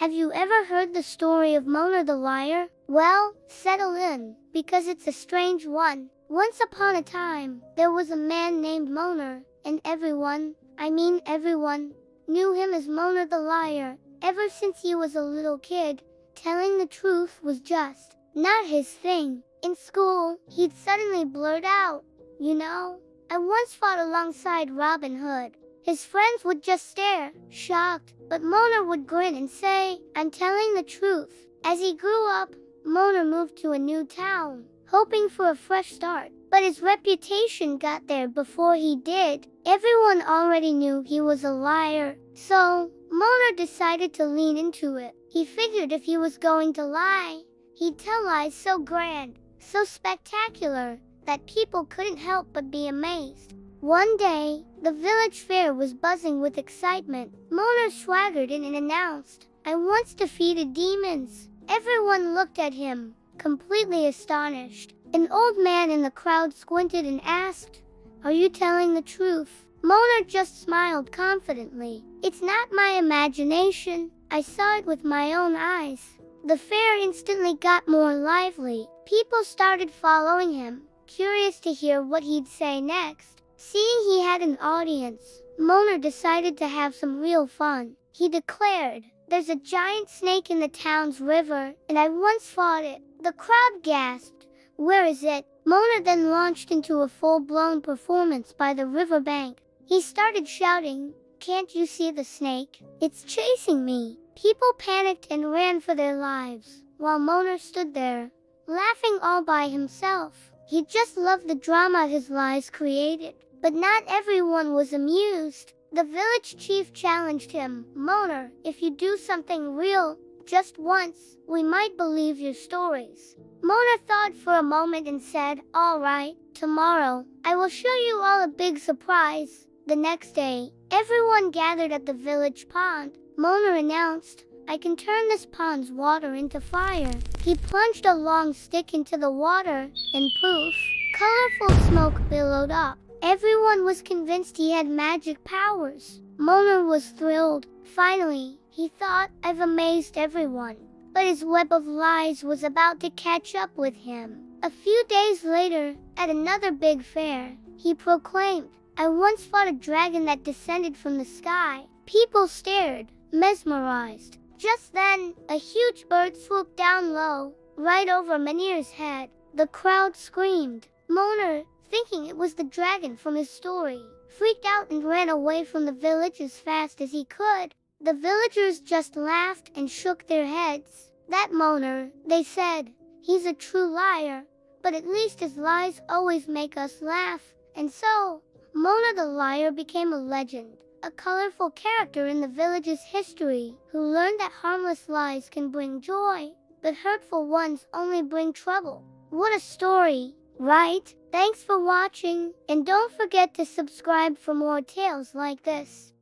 Have you ever heard the story of Mona the liar? Well, settle in, because it's a strange one. Once upon a time, there was a man named Mona, and everyone, knew him as Mona the liar. Ever since he was a little kid, telling the truth was just not his thing. In school, he'd suddenly blurt out, I once fought alongside Robin Hood. His friends would just stare, shocked, but Mona would grin and say, I'm telling the truth. As he grew up, Mona moved to a new town, hoping for a fresh start. But his reputation got there before he did. Everyone already knew he was a liar, so Mona decided to lean into it. He figured if he was going to lie, he'd tell lies so grand, so spectacular, that people couldn't help but be amazed. One day, the village fair was buzzing with excitement. Mona swaggered in and announced, I once defeated demons. Everyone looked at him, completely astonished. An old man in the crowd squinted and asked, Are you telling the truth? Mona just smiled confidently. It's not my imagination. I saw it with my own eyes. The fair instantly got more lively. People started following him, curious to hear what he'd say next. Seeing he had an audience, Mona decided to have some real fun. He declared, There's a giant snake in the town's river, and I once fought it. The crowd gasped, Where is it? Mona then launched into a full-blown performance by the riverbank. He started shouting, Can't you see the snake? It's chasing me. People panicked and ran for their lives, while Mona stood there, laughing all by himself. He just loved the drama his lies created. But not everyone was amused. The village chief challenged him, Mona, if you do something real, just once, we might believe your stories. Mona thought for a moment and said, All right, tomorrow, I will show you all a big surprise. The next day, everyone gathered at the village pond. Mona announced, I can turn this pond's water into fire. He plunged a long stick into the water, and poof, colorful smoke billowed up. Everyone was convinced he had magic powers. Mona was thrilled. Finally, he thought, I've amazed everyone. But his web of lies was about to catch up with him. A few days later, at another big fair, he proclaimed, I once fought a dragon that descended from the sky. People stared, mesmerized. Just then, a huge bird swooped down low, right over Manir's head. The crowd screamed. Mona, thinking it was the dragon from his story, freaked out and ran away from the village as fast as he could. The villagers just laughed and shook their heads. That Mona, they said, he's a true liar, but at least his lies always make us laugh. And so, Mona the liar became a legend, a colorful character in the village's history, who learned that harmless lies can bring joy, but hurtful ones only bring trouble. What a story, right? Thanks for watching, and don't forget to subscribe for more tales like this.